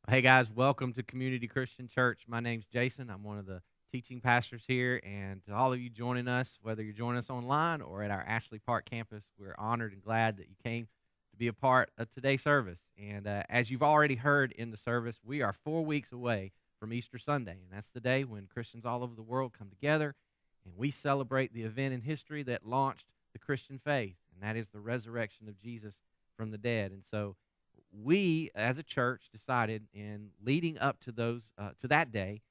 Hey guys, welcome to Community Christian Church. My name's Jason. I'm one of the teaching pastors here. And to all of you joining us, whether you're joining us online or at our Ashley Park campus, we're honored and glad that you came to be a part of today's service. And as you've already heard in the service, we are 4 weeks away from Easter Sunday. And that's the day when Christians all over the world come together and we celebrate the event in history that launched the Christian faith, and that is the resurrection of Jesus from the dead. And so we as a church decided in leading up to that day,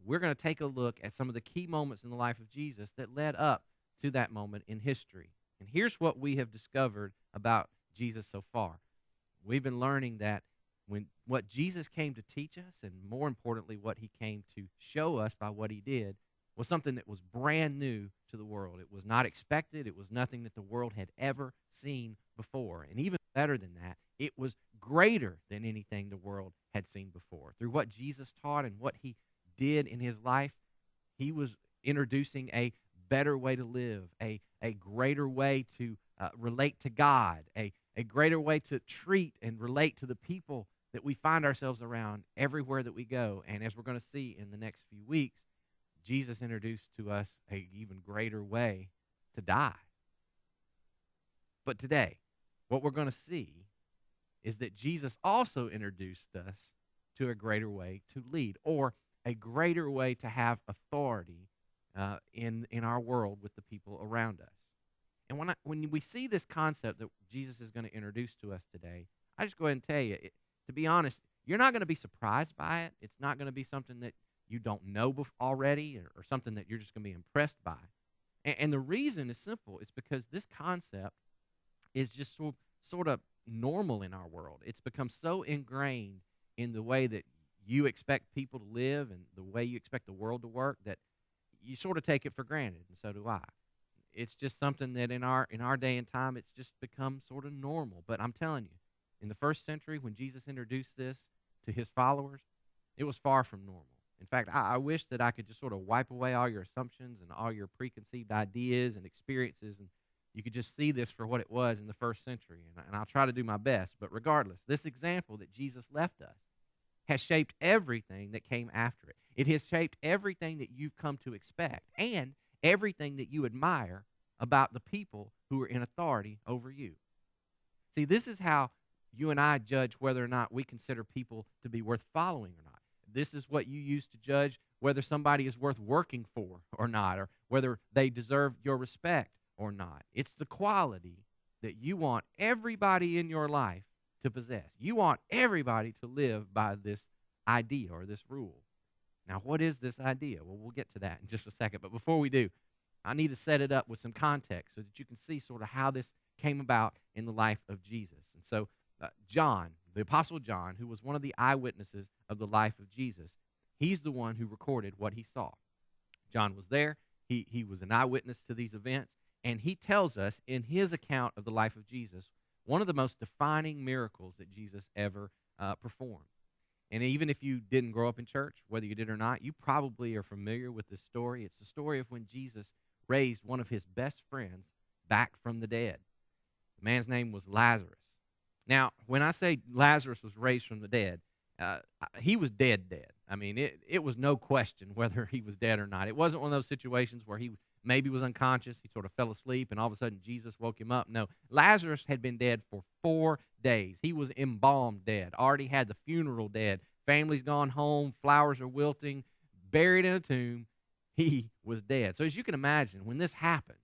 we're going to take a look at some of the key moments in the life of Jesus that led up to that moment in history. And here's what we have discovered about Jesus so far. We've been learning that when what Jesus came to teach us, and more importantly what he came to show us by what he did, was something that was brand new to the world. It was not expected. It was nothing that the world had ever seen before. And even better than that, it was greater than anything the world had seen before. Through what Jesus taught and what he did in his life, he was introducing a better way to live, a greater way to relate to God, a greater way to treat and relate to the people that we find ourselves around everywhere that we go. And as we're going to see in the next few weeks, Jesus introduced to us a even greater way to die. But today, what we're going to see is that Jesus also introduced us to a greater way to lead, or a greater way to have authority in our world with the people around us. And when we see this concept that Jesus is going to introduce to us today, I just go ahead and tell you, to be honest, you're not going to be surprised by it. It's not going to be something that you don't know already, or something that you're just going to be impressed by. And the reason is simple. It's because this concept is just sort of normal in our world. It's become so ingrained in the way that you expect people to live and the way you expect the world to work that you sort of take it for granted, and so do I. It's just something that in our day and time, it's just become sort of normal. But I'm telling you, in the first century, when Jesus introduced this to his followers, it was far from normal. In fact, I wish that I could just sort of wipe away all your assumptions and all your preconceived ideas and experiences, and you could just see this for what it was in the first century. And I'll try to do my best. But regardless, this example that Jesus left us has shaped everything that came after it. It has shaped everything that you've come to expect and everything that you admire about the people who are in authority over you. See, this is how you and I judge whether or not we consider people to be worth following or not. This is what you use to judge whether somebody is worth working for or not, or whether they deserve your respect or not. It's the quality that you want everybody in your life to possess. You want everybody to live by this idea or this rule. Now, what is this idea? Well, we'll get to that in just a second. But before we do, I need to set it up with some context so that you can see sort of how this came about in the life of Jesus. And so, John, the Apostle John, who was one of the eyewitnesses of the life of Jesus, he's the one who recorded what he saw. John was there. He was an eyewitness to these events. And he tells us in his account of the life of Jesus, one of the most defining miracles that Jesus ever performed. And even if you didn't grow up in church, whether you did or not, you probably are familiar with this story. It's the story of when Jesus raised one of his best friends back from the dead. The man's name was Lazarus. Now, when I say Lazarus was raised from the dead, he was dead. I mean, it was no question whether he was dead or not. It wasn't one of those situations where he maybe was unconscious, he sort of fell asleep, and all of a sudden Jesus woke him up. No, Lazarus had been dead for 4 days. He was embalmed dead, already had the funeral dead. Family's gone home, flowers are wilting, buried in a tomb. He was dead. So as you can imagine, when this happens,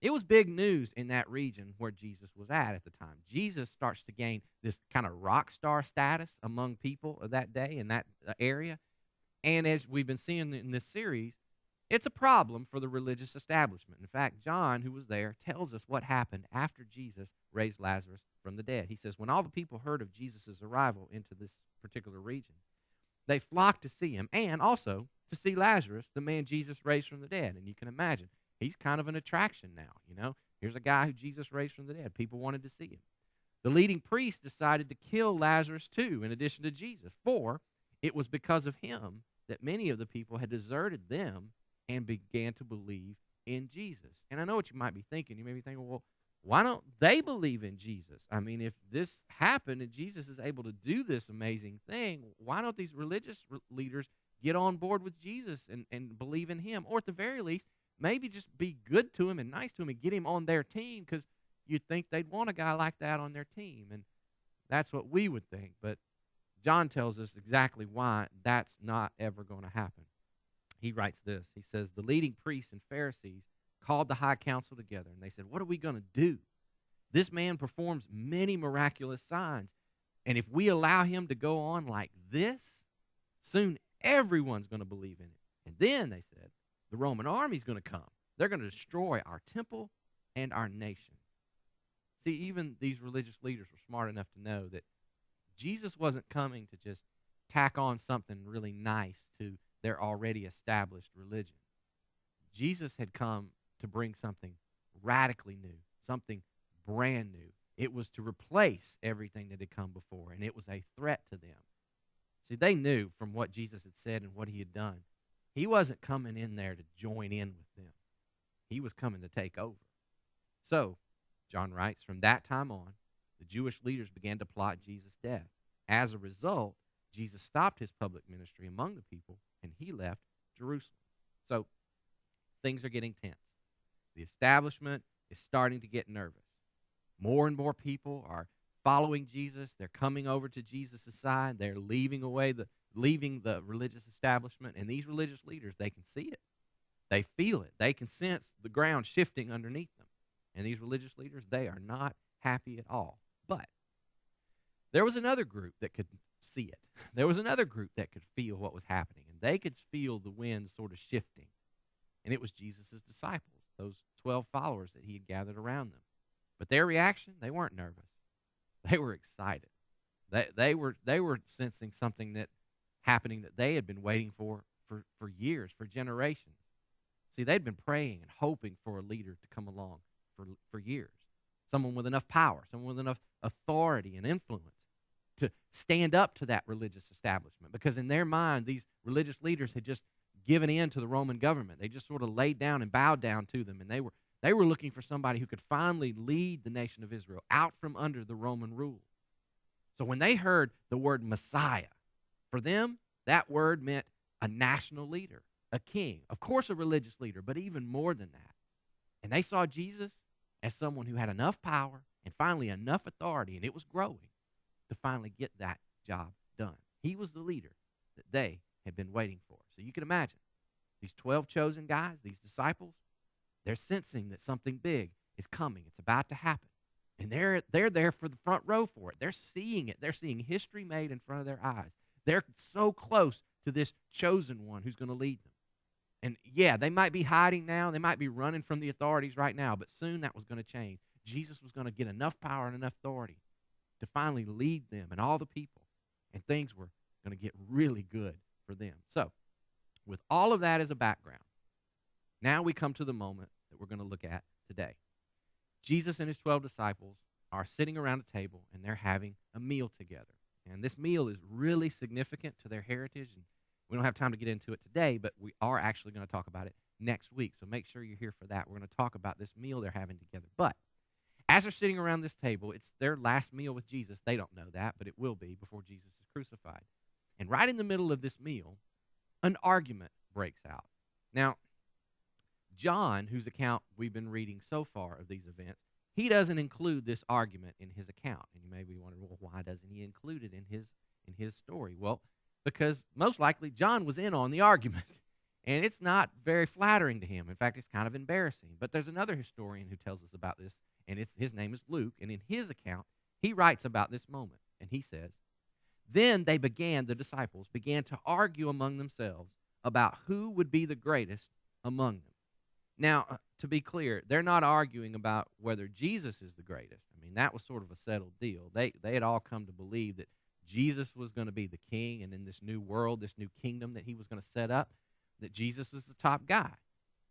it was big news in that region where Jesus was at the time. Jesus starts to gain this kind of rock star status among people of that day in that area. And as we've been seeing in this series, it's a problem for the religious establishment. In fact, John, who was there, tells us what happened after Jesus raised Lazarus from the dead. He says, when all the people heard of Jesus' arrival into this particular region, they flocked to see him and also to see Lazarus, the man Jesus raised from the dead. And you can imagine, he's kind of an attraction now. Here's a guy who Jesus raised from the dead. People wanted to see him. The leading priest decided to kill Lazarus too, in addition to Jesus, for it was because of him that many of the people had deserted them and began to believe in Jesus. And I know what you might be thinking. You may be thinking, well, Why don't they believe in Jesus? I mean, if this happened and Jesus is able to do this amazing thing, why don't these religious leaders get on board with Jesus and believe in him? Or at the very least, maybe just be good to him and nice to him and get him on their team, because you'd think they'd want a guy like that on their team. And that's what we would think. But John tells us exactly why that's not ever going to happen. He writes this. He says, the leading priests and Pharisees called the high council together, and they said, what are we going to do? This man performs many miraculous signs, and if we allow him to go on like this, soon everyone's going to believe in it. And then, they said, the Roman army's going to come. They're going to destroy our temple and our nation. See, even these religious leaders were smart enough to know that Jesus wasn't coming to just tack on something really nice to their already established religion. Jesus had come to bring something radically new, something brand new. It was to replace everything that had come before, and it was a threat to them. See, they knew from what Jesus had said and what he had done, he wasn't coming in there to join in with them. He was coming to take over. So, John writes, from that time on, the Jewish leaders began to plot Jesus' death. As a result, Jesus stopped his public ministry among the people, and he left Jerusalem. So, things are getting tense. The establishment is starting to get nervous. More and more people are following Jesus. They're coming over to Jesus' side. They're leaving the religious establishment. And these religious leaders, they can see it. They feel it. They can sense the ground shifting underneath them. And these religious leaders, they are not happy at all. But there was another group that could see it. There was another group that could feel what was happening. And they could feel the wind sort of shifting. And it was Jesus' disciples, those 12 followers that he had gathered around them. But their reaction, they weren't nervous. They were excited. They were sensing something that happening that they had been waiting for years, for generations. See, they'd been praying and hoping for a leader to come along for years. Someone with enough power, someone with enough authority and influence to stand up to that religious establishment. Because in their mind, these religious leaders had just given in to the Roman government. They just sort of laid down and bowed down to them, and they were looking for somebody who could finally lead the nation of Israel out from under the Roman rule. So when they heard the word Messiah, for them, that word meant a national leader, a king, of course a religious leader, but even more than that. And they saw Jesus as someone who had enough power and finally enough authority, and it was growing, to finally get that job done. He was the leader that they had been waiting for. So you can imagine, these 12 chosen guys, these disciples, they're sensing that something big is coming. It's about to happen. And they're there for the front row for it. They're seeing it. They're seeing history made in front of their eyes. They're so close to this chosen one who's going to lead them. And yeah, they might be hiding now. They might be running from the authorities right now, but soon that was going to change. Jesus was going to get enough power and enough authority to finally lead them and all the people. And things were going to get really good for them. So, with all of that as a background, now we come to the moment that we're going to look at today. Jesus and his 12 disciples are sitting around a table, and they're having a meal together. And this meal is really significant to their heritage, and we don't have time to get into it today, but we are actually going to talk about it next week. So make sure you're here for that. We're going to talk about this meal they're having together. But as they're sitting around this table, it's their last meal with Jesus. They don't know that, but it will be before Jesus is crucified. And right in the middle of this meal, an argument breaks out. Now, John, whose account we've been reading so far of these events, he doesn't include this argument in his account. And you may be wondering, well, why doesn't he include it in his story? Well, because most likely John was in on the argument, and it's not very flattering to him. In fact, it's kind of embarrassing. But there's another historian who tells us about this, and his name is Luke, and in his account, he writes about this moment, and he says, then the disciples began to argue among themselves about who would be the greatest among them. Now, to be clear, they're not arguing about whether Jesus is the greatest. I mean, that was sort of a settled deal. They had all come to believe that Jesus was going to be the king, and in this new world, this new kingdom that he was going to set up, that Jesus was the top guy.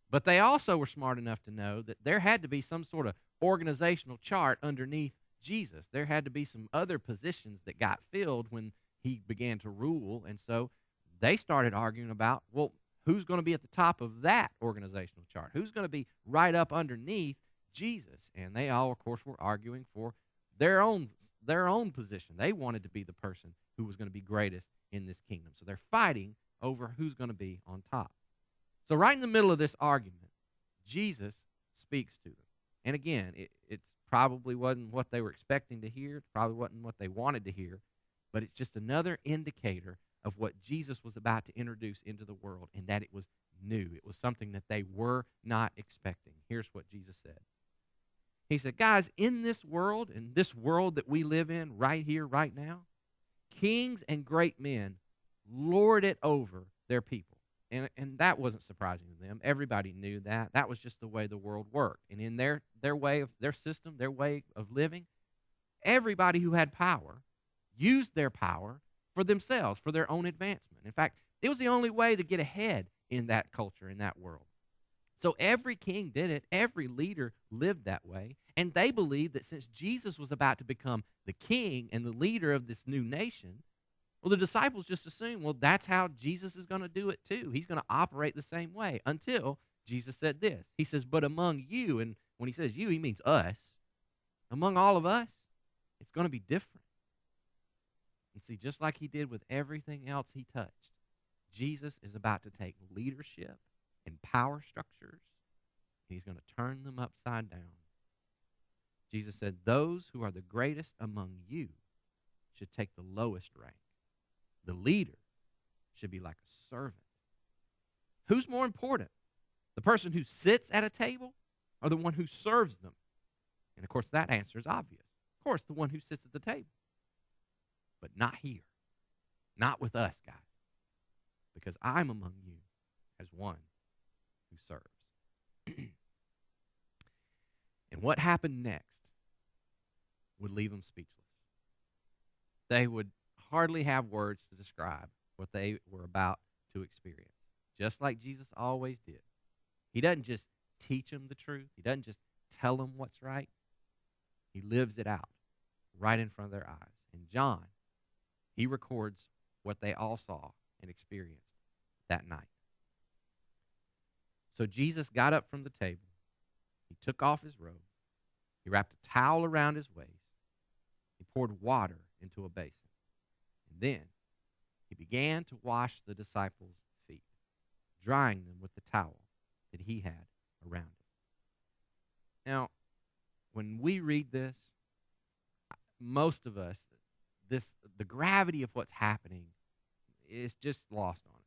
But they also were smart enough to know that there had to be some sort of organizational chart underneath Jesus. There had to be some other positions that got filled when he began to rule, and so they started arguing about, well, who's going to be at the top of that organizational chart? Who's going to be right up underneath Jesus. And they all, of course, were arguing for their own their own position. They wanted to be the person who was going to be greatest in this kingdom. So they're fighting over who's going to be on top. So right in the middle of this argument, Jesus speaks to them. And again, it's probably wasn't what they were expecting to hear. It probably wasn't what they wanted to hear. But it's just another indicator of what Jesus was about to introduce into the world, and that it was new. It was something that they were not expecting. Here's what Jesus said. He said, guys, in this world that we live in right here, right now, kings and great men lord it over their people. And that wasn't surprising to them. Everybody knew that. That was just the way the world worked. And in their way of their system, their way of living, everybody who had power used their power for themselves, for their own advancement. In fact, it was the only way to get ahead in that culture, in that world. So every king did it. Every leader lived that way. And they believed that since Jesus was about to become the king and the leader of this new nation, well, the disciples just assumed, well, that's how Jesus is going to do it too. He's going to operate the same way until Jesus said this. He says, but among you, and when he says you, he means us, among all of us, it's going to be different. And see, just like he did with everything else he touched, Jesus is about to take leadership and power structures, and he's going to turn them upside down. Jesus said, those who are the greatest among you should take the lowest rank. The leader should be like a servant. Who's more important? The person who sits at a table or the one who serves them? And of course, that answer is obvious. Of course, the one who sits at the table. But not here. Not with us, guys. Because I'm among you as one who serves. And what happened next would leave them speechless. They would hardly have words to describe what they were about to experience, just like Jesus always did. He doesn't just teach them the truth. He doesn't just tell them what's right. He lives it out right in front of their eyes. And John, he records what they all saw and experienced that night. So Jesus got up from the table. He took off his robe. He wrapped a towel around his waist. He poured water into a basin. And then he began to wash the disciples' feet, drying them with the towel that he had around him. Now, when we read this, most of us, the gravity of what's happening is just lost on us.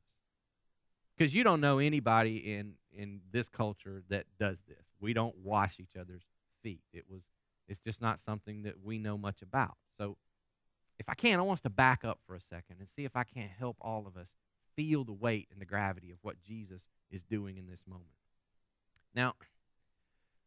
Because you don't know anybody in this culture that does this. We don't wash each other's feet. It's just not something that we know much about. So if I can, I want us to back up for a second and see if I can't help all of us feel the weight and the gravity of what Jesus is doing in this moment. Now,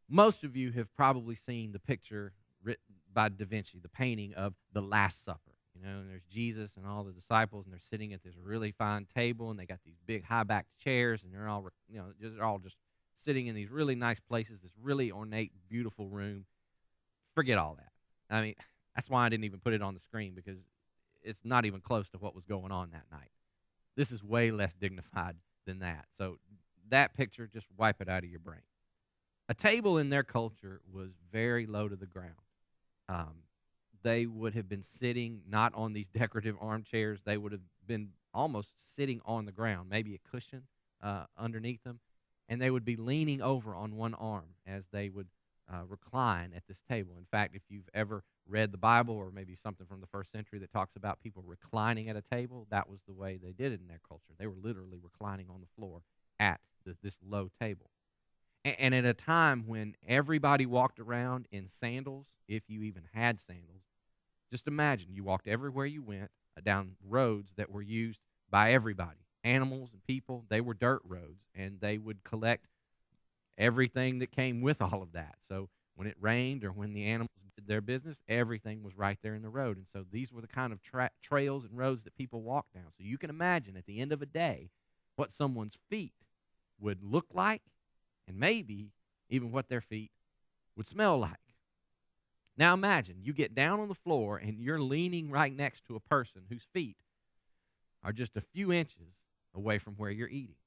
most of you have probably seen the picture written by Da Vinci, the painting of the Last Supper. You know, and there's Jesus and all the disciples, and they're sitting at this really fine table, and they got these big high-backed chairs, and they're all just sitting in these really nice places, this really ornate, beautiful room. Forget all that. I mean, that's why I didn't even put it on the screen, because it's not even close to what was going on that night. This is way less dignified than that. So that picture, just wipe it out of your brain. A table in their culture was very low to the ground. They would have been sitting not on these decorative armchairs. They would have been almost sitting on the ground, maybe a cushion underneath them, and they would be leaning over on one arm as they would recline at this table. In fact, if you've ever read the Bible or maybe something from the first century that talks about people reclining at a table, that was the way they did it in their culture. They were literally reclining on the floor at this low table. And at a time when everybody walked around in sandals, if you even had sandals, just imagine you walked everywhere you went down roads that were used by everybody, animals and people. They were dirt roads, and they would collect everything that came with all of that. So when it rained or when the animals did their business, everything was right there in the road. And so these were the kind of trails and roads that people walked down. So you can imagine at the end of a day what someone's feet would look like, and maybe even what their feet would smell like. Now imagine you get down on the floor and you're leaning right next to a person whose feet are just a few inches away from where you're eating.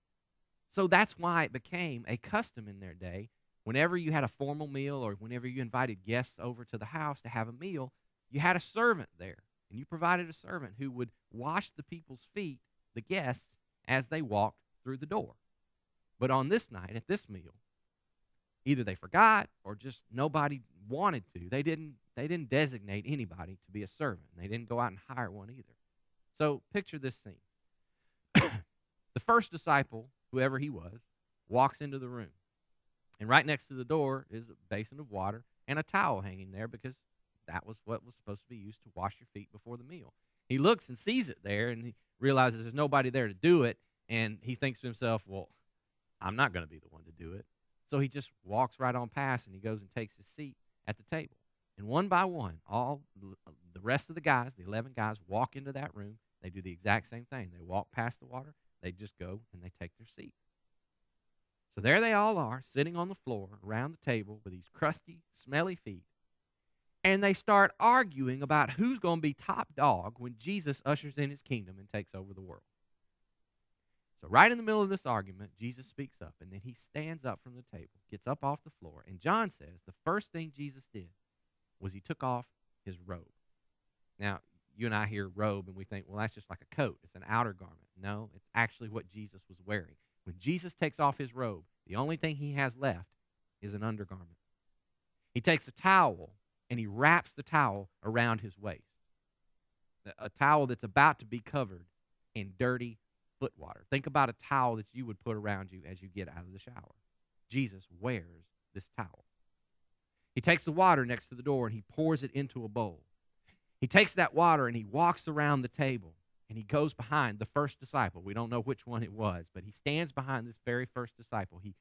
So that's why it became a custom in their day Whenever you had a formal meal or whenever you invited guests over to the house to have a meal, you had a servant there. And you provided a servant who would wash the people's feet, the guests, as they walked through the door. But on this night, at this meal, either they forgot or just nobody wanted to. They didn't designate anybody to be a servant. They didn't go out and hire one either. So picture this scene. The first disciple, whoever he was, walks into the room. And right next to the door is a basin of water and a towel hanging there because that was what was supposed to be used to wash your feet before the meal. He looks and sees it there, and he realizes there's nobody there to do it, and he thinks to himself, well, I'm not going to be the one to do it. So he just walks right on past, and he goes and takes his seat at the table. And one by one, all the rest of the guys, the 11 guys, walk into that room. They do the exact same thing. They walk past the water. They just go, and they take their seat. So there they all are, sitting on the floor around the table with these crusty, smelly feet. And they start arguing about who's going to be top dog when Jesus ushers in his kingdom and takes over the world. So right in the middle of this argument, Jesus speaks up, and then he stands up from the table, gets up off the floor, and John says the first thing Jesus did was he took off his robe. Now, you and I hear robe, and we think, well, that's just like a coat. It's an outer garment. No, it's actually what Jesus was wearing. When Jesus takes off his robe, the only thing he has left is an undergarment. He takes a towel, and he wraps the towel around his waist, a towel that's about to be covered in dirty foot water. Think about a towel that you would put around you as you get out of the shower. Jesus wears this towel. He takes the water next to the door, and he pours it into a bowl. He takes that water, and he walks around the table, and he goes behind the first disciple. We don't know which one it was, but he stands behind this very first disciple. He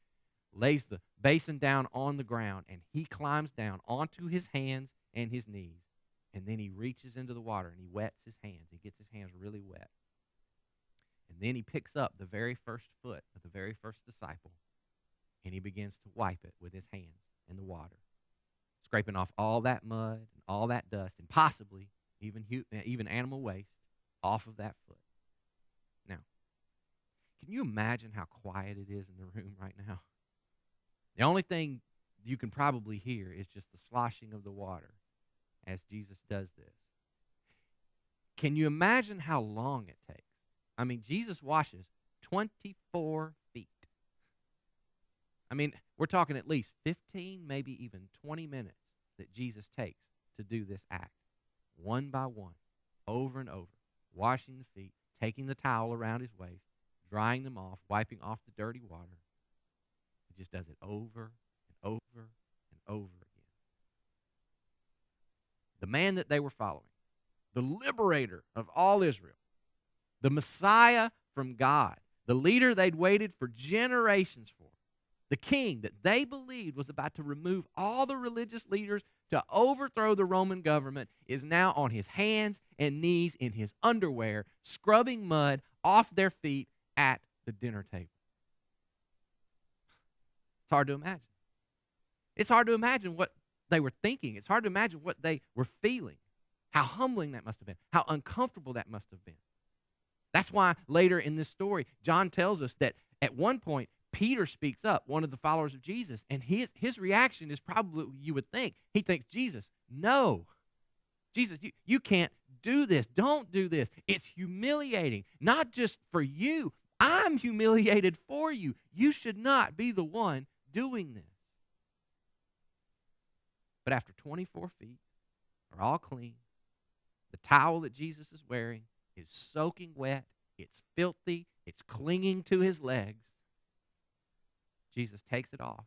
lays the basin down on the ground, and he climbs down onto his hands and his knees, and then he reaches into the water, and he wets his hands. He gets his hands really wet. And then he picks up the very first foot of the very first disciple, and he begins to wipe it with his hands in the water, scraping off all that mud and all that dust and possibly even animal waste off of that foot. Now, can you imagine how quiet it is in the room right now? The only thing you can probably hear is just the sloshing of the water as Jesus does this. Can you imagine how long it takes? I mean, Jesus washes 24 feet. I mean, we're talking at least 15, maybe even 20 minutes that Jesus takes to do this act, one by one, over and over, washing the feet, taking the towel around his waist, drying them off, wiping off the dirty water. He just does it over and over and over again. The man that they were following, the liberator of all Israel, the Messiah from God, the leader they'd waited for generations for, the king that they believed was about to remove all the religious leaders to overthrow the Roman government, is now on his hands and knees in his underwear, scrubbing mud off their feet at the dinner table. It's hard to imagine. It's hard to imagine what they were thinking. It's hard to imagine what they were feeling, how humbling that must have been, how uncomfortable that must have been. That's why later in this story, John tells us that at one point, Peter speaks up, one of the followers of Jesus, and his reaction is probably what you would think. He thinks, Jesus, no. Jesus, you can't do this. Don't do this. It's humiliating, not just for you. I'm humiliated for you. You should not be the one doing this. But after 24 feet are all clean, the towel that Jesus is wearing is soaking wet, it's filthy, it's clinging to his legs. Jesus takes it off.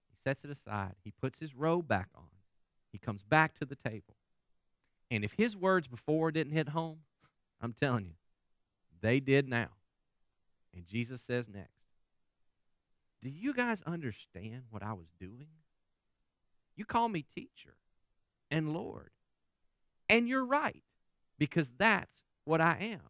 He sets it aside. He puts his robe back on. He comes back to the table. And if his words before didn't hit home, I'm telling you, they did now. And Jesus says next, do you guys understand what I was doing? You call me teacher and Lord. And you're right, because that's what I am.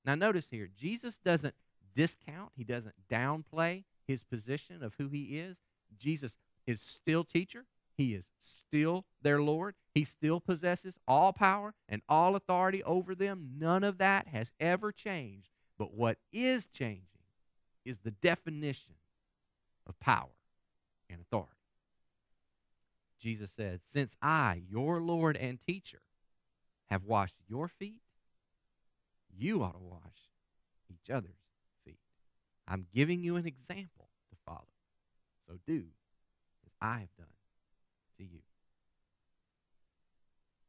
Now notice here, Jesus doesn't discount, he doesn't downplay his position of who he is. Jesus is still teacher. He is still their Lord. He still possesses all power and all authority over them. None of that has ever changed. But what is changing is the definition of power. and authority. Jesus said, since I, your Lord and teacher, have washed your feet, you ought to wash each other's feet. I'm giving you an example to follow. So do as I have done to you.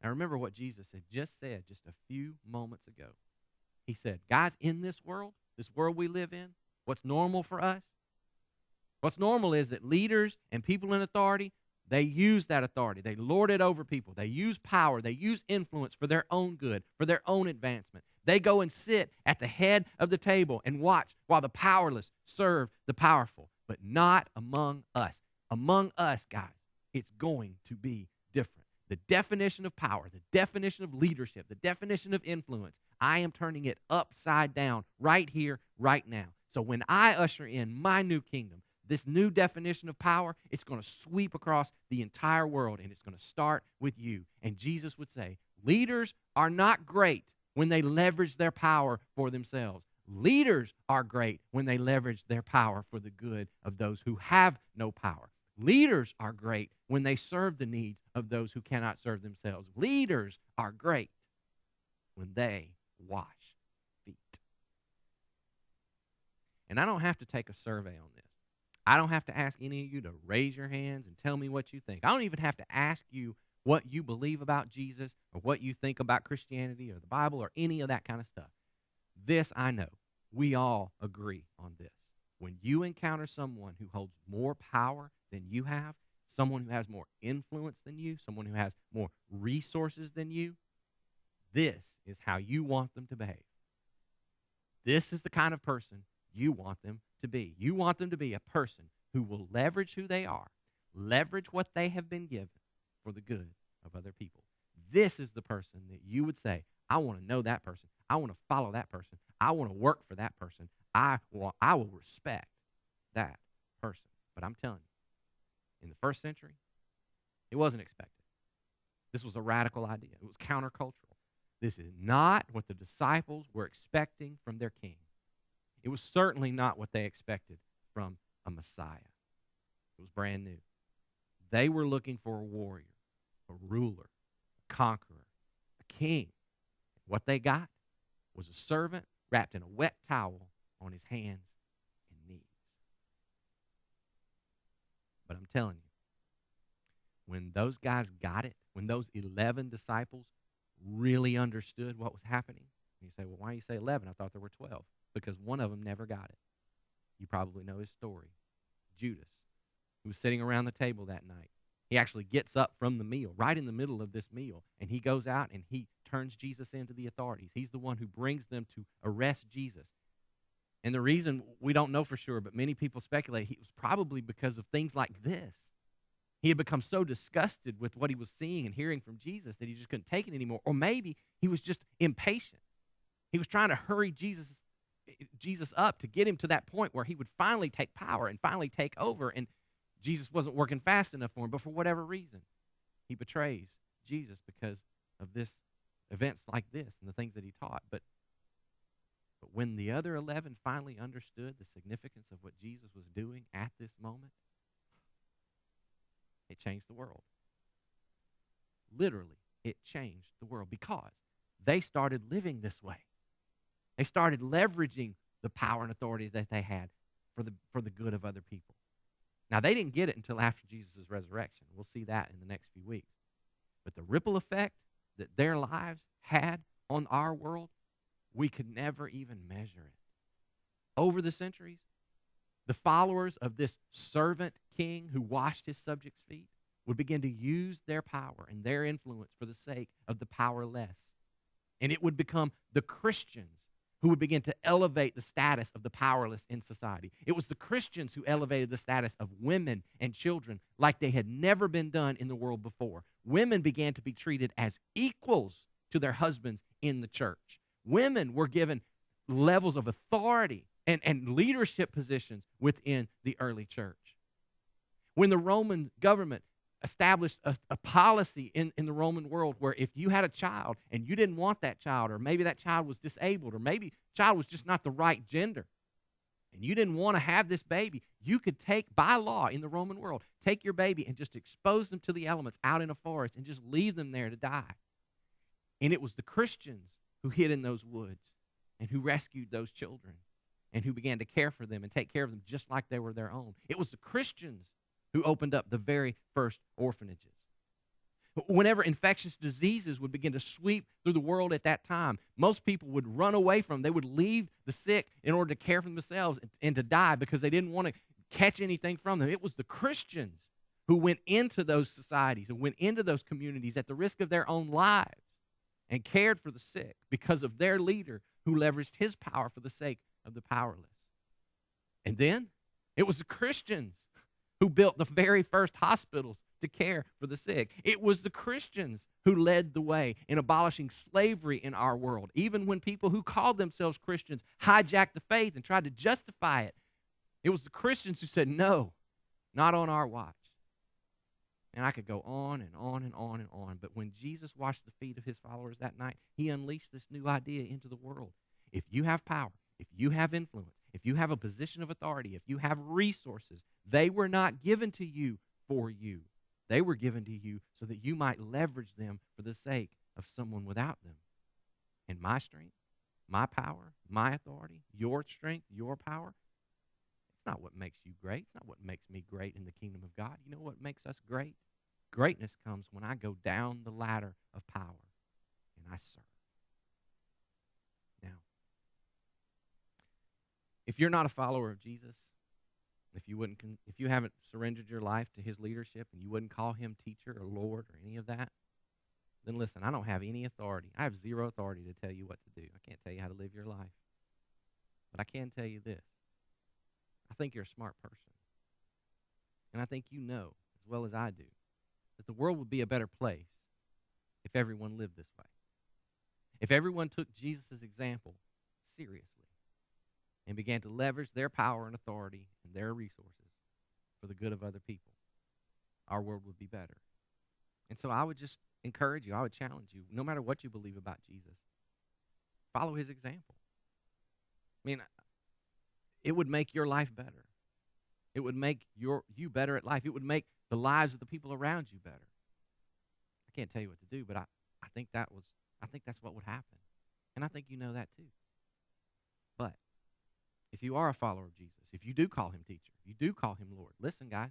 Now remember what Jesus had just said just a few moments ago. He said, guys, in this world we live in, what's normal for us? What's normal is that leaders and people in authority, they use that authority. They lord it over people. They use power. They use influence for their own good, for their own advancement. They go and sit at the head of the table and watch while the powerless serve the powerful, but not among us. Among us, guys, it's going to be different. The definition of power, the definition of leadership, the definition of influence, I am turning it upside down right here, right now. So when I usher in my new kingdom, this new definition of power, it's going to sweep across the entire world, and it's going to start with you. And Jesus would say, leaders are not great when they leverage their power for themselves. Leaders are great when they leverage their power for the good of those who have no power. Leaders are great when they serve the needs of those who cannot serve themselves. Leaders are great when they wash feet. And I don't have to take a survey on this. I don't have to ask any of you to raise your hands and tell me what you think. I don't even have to ask you what you believe about Jesus or what you think about Christianity or the Bible or any of that kind of stuff. This I know. We all agree on this. When you encounter someone who holds more power than you have, someone who has more influence than you, someone who has more resources than you, this is how you want them to behave. This is the kind of person you want them to be. You want them to be a person who will leverage who they are, leverage what they have been given for the good of other people. This is the person that you would say, I want to know that person. I want to follow that person. I want to work for that person. I will respect that person. But I'm telling you, in the first century, it wasn't expected. This was a radical idea. It was countercultural. This is not what the disciples were expecting from their king. It was certainly not what they expected from a Messiah. It was brand new. They were looking for a warrior, a ruler, a conqueror, a king. What they got was a servant wrapped in a wet towel on his hands and knees. But I'm telling you, when those guys got it, when those 11 disciples really understood what was happening, you say, well, why do you say 11? I thought there were 12. Because one of them never got it. You probably know his story. Judas, who was sitting around the table that night. He actually gets up from the meal, right in the middle of this meal, and he goes out and he turns Jesus into the authorities. He's the one who brings them to arrest Jesus. And the reason, we don't know for sure, but many people speculate it was probably because of things like this. He had become so disgusted with what he was seeing and hearing from Jesus that he just couldn't take it anymore. Or maybe he was just impatient. He was trying to hurry Jesus up to get him to that point where he would finally take power and finally take over, and Jesus wasn't working fast enough for him. But for whatever reason, he betrays Jesus because of this events like this and the things that he taught. But when the other 11 finally understood the significance of what Jesus was doing at this moment, it changed the world. Literally, it changed the world because they started living this way. They started leveraging the power and authority that they had for the good of other people. Now, they didn't get it until after Jesus' resurrection. We'll see that in the next few weeks. But the ripple effect that their lives had on our world, we could never even measure it. Over the centuries, the followers of this servant king who washed his subjects' feet would begin to use their power and their influence for the sake of the powerless. And it would become the Christians who would begin to elevate the status of the powerless in society. It was the Christians who elevated the status of women and children like they had never been done in the world before. Women began to be treated as equals to their husbands in the church. Women were given levels of authority and leadership positions within the early church. When the Roman government established a policy in the Roman world where if you had a child and you didn't want that child, or maybe that child was disabled, or maybe the child was just not the right gender, and you didn't want to have this baby, you could take, by law in the Roman world, take your baby and just expose them to the elements out in a forest and just leave them there to die. And it was the Christians who hid in those woods and who rescued those children and who began to care for them and take care of them just like they were their own. It was the Christians who opened up the very first orphanages. Whenever infectious diseases would begin to sweep through the world at that time, most people would run away from them. They would leave the sick in order to care for themselves and to die because they didn't want to catch anything from them. It was the Christians who went into those societies and went into those communities at the risk of their own lives and cared for the sick because of their leader who leveraged his power for the sake of the powerless. And then it was the Christians who built the very first hospitals to care for the sick. It was the Christians who led the way in abolishing slavery in our world, even when people who called themselves Christians hijacked the faith and tried to justify it. It was the Christians who said, no, not on our watch. And I could go on and on and on and on. But when Jesus washed the feet of his followers that night, he unleashed this new idea into the world. If you have power, if you have influence, if you have a position of authority, if you have resources, they were not given to you for you. They were given to you so that you might leverage them for the sake of someone without them. And my strength, my power, my authority, your strength, your power, it's not what makes you great. It's not what makes me great in the kingdom of God. You know what makes us great? Greatness comes when I go down the ladder of power and I serve. Now, if you're not a follower of Jesus, if you haven't surrendered your life to his leadership and you wouldn't call him teacher or Lord or any of that, then listen, I don't have any authority. I have zero authority to tell you what to do. I can't tell you how to live your life. But I can tell you this. I think you're a smart person. And I think you know, as well as I do, that the world would be a better place if everyone lived this way. If everyone took Jesus' example seriously and began to leverage their power and authority and their resources for the good of other people, our world would be better. And so I would just encourage you, I would challenge you, no matter what you believe about Jesus, follow his example. I mean, it would make your life better. It would make you better at life. It would make the lives of the people around you better. I can't tell you what to do, but I think that's what would happen. And I think you know that too. But if you are a follower of Jesus, if you do call him teacher, you do call him Lord, listen, guys,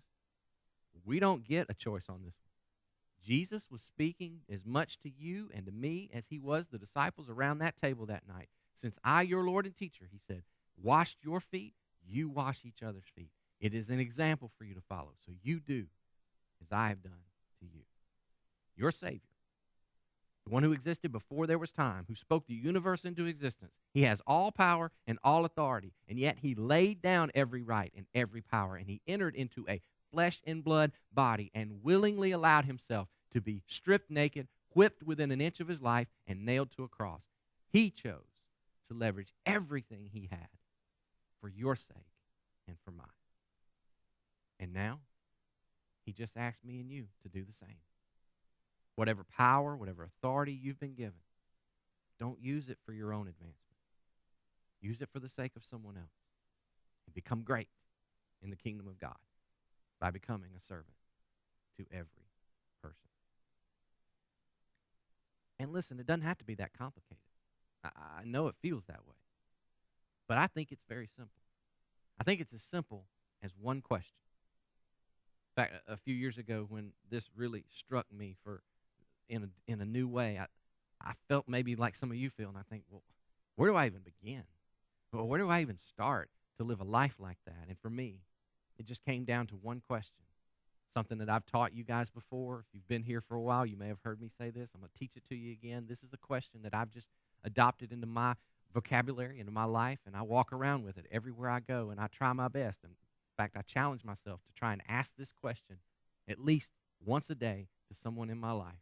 we don't get a choice on this one. Jesus was speaking as much to you and to me as he was the disciples around that table that night. Since I, your Lord and teacher, he said, washed your feet, you wash each other's feet. It is an example for you to follow. So you do as I have done to you. Your Savior, the one who existed before there was time, who spoke the universe into existence. He has all power and all authority, and yet he laid down every right and every power, and he entered into a flesh and blood body and willingly allowed himself to be stripped naked, whipped within an inch of his life, and nailed to a cross. He chose to leverage everything he had for your sake and for mine. And now, he just asked me and you to do the same. Whatever power, whatever authority you've been given, don't use it for your own advancement. Use it for the sake of someone else. And become great in the kingdom of God by becoming a servant to every person. And listen, it doesn't have to be that complicated. I know it feels that way. But I think it's very simple. I think it's as simple as one question. In fact, a few years ago when this really struck me in a new way, I felt maybe like some of you feel, and I think, well, where do I even begin? Well, where do I even start to live a life like that? And for me, it just came down to one question, something that I've taught you guys before. If you've been here for a while, you may have heard me say this. I'm going to teach it to you again. This is a question that I've just adopted into my vocabulary, into my life, and I walk around with it everywhere I go, and I try my best. And in fact, I challenge myself to try and ask this question at least once a day to someone in my life.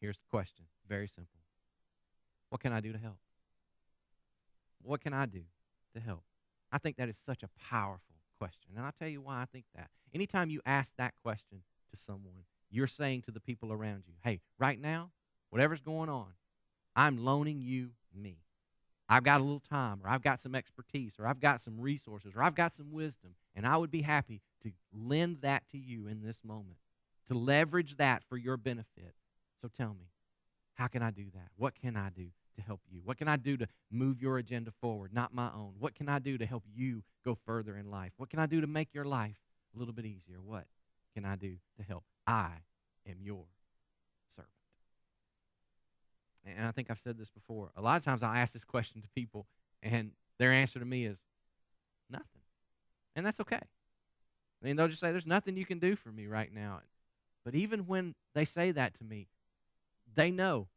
Here's the question, very simple. What can I do to help? What can I do to help? I think that is such a powerful question, and I'll tell you why I think that. Anytime you ask that question to someone, you're saying to the people around you, hey, right now, whatever's going on, I'm loaning you me. I've got a little time, or I've got some expertise, or I've got some resources, or I've got some wisdom, and I would be happy to lend that to you in this moment, to leverage that for your benefit. So tell me, how can I do that? What can I do to help you? What can I do to move your agenda forward, not my own? What can I do to help you go further in life? What can I do to make your life a little bit easier? What can I do to help? I am your servant. And I think I've said this before. A lot of times I'll ask this question to people, and their answer to me is nothing. And that's okay. I mean, they'll just say, there's nothing you can do for me right now. But even when they say that to me, they know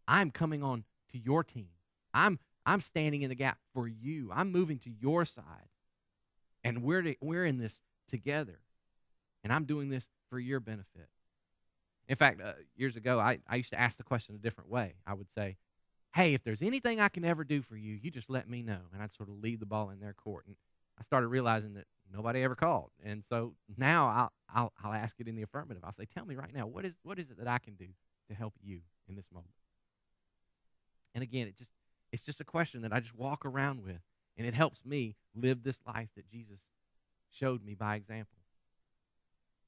I'm coming on to your team. I'm I'm standing in the gap for you. I'm moving to your side. And we're in this together. And I'm doing this for your benefit. In fact, years ago, I used to ask the question a different way. I would say, hey, if there's anything I can ever do for you, you just let me know. And I'd sort of leave the ball in their court. And I started realizing that nobody ever called. And so now I'll ask it in the affirmative. I'll say, tell me right now, what is it that I can do to help you in this moment? And again, it's just a question that I just walk around with, and it helps me live this life that Jesus showed me by example.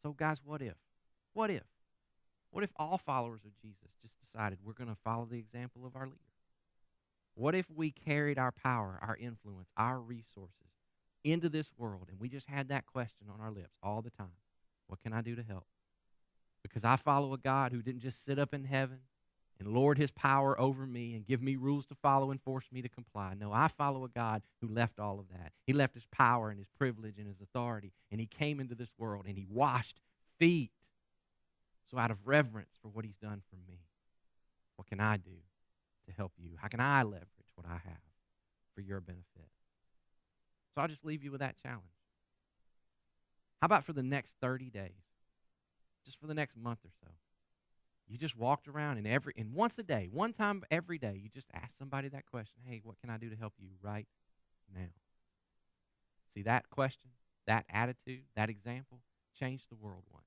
So guys, what if? What if? What if all followers of Jesus just decided we're going to follow the example of our leader? What if we carried our power, our influence, our resources into this world, and we just had that question on our lips all the time? What can I do to help? Because I follow a God who didn't just sit up in heaven and lord his power over me and give me rules to follow and force me to comply. No, I follow a God who left all of that. He left his power and his privilege and his authority, and he came into this world and he washed feet. So out of reverence for what he's done for me, what can I do to help you? How can I leverage what I have for your benefit? So I'll just leave you with that challenge. How about for the next 30 days, just for the next month or so, you just walked around and once a day, one time every day, you just ask somebody that question, hey, what can I do to help you right now? See, that question, that attitude, that example changed the world once.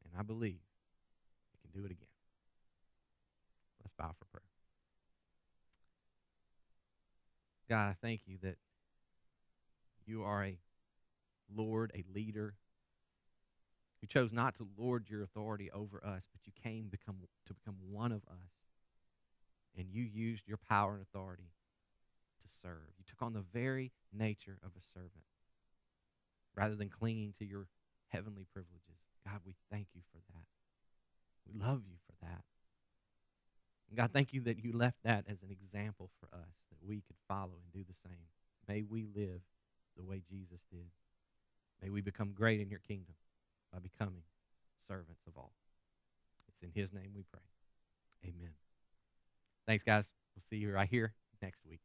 And I believe it can do it again. Let's bow for prayer. God, I thank you that you are a Lord, a leader, who chose not to lord your authority over us, but you came to become one of us. And you used your power and authority to serve. You took on the very nature of a servant rather than clinging to your heavenly privileges. God, we thank you for that. We love you for that. And God, thank you that you left that as an example for us, that we could follow and do the same. May we live the way Jesus did. May we become great in your kingdom by becoming servants of all. It's in his name we pray. Amen. Thanks, guys. We'll see you right here next week.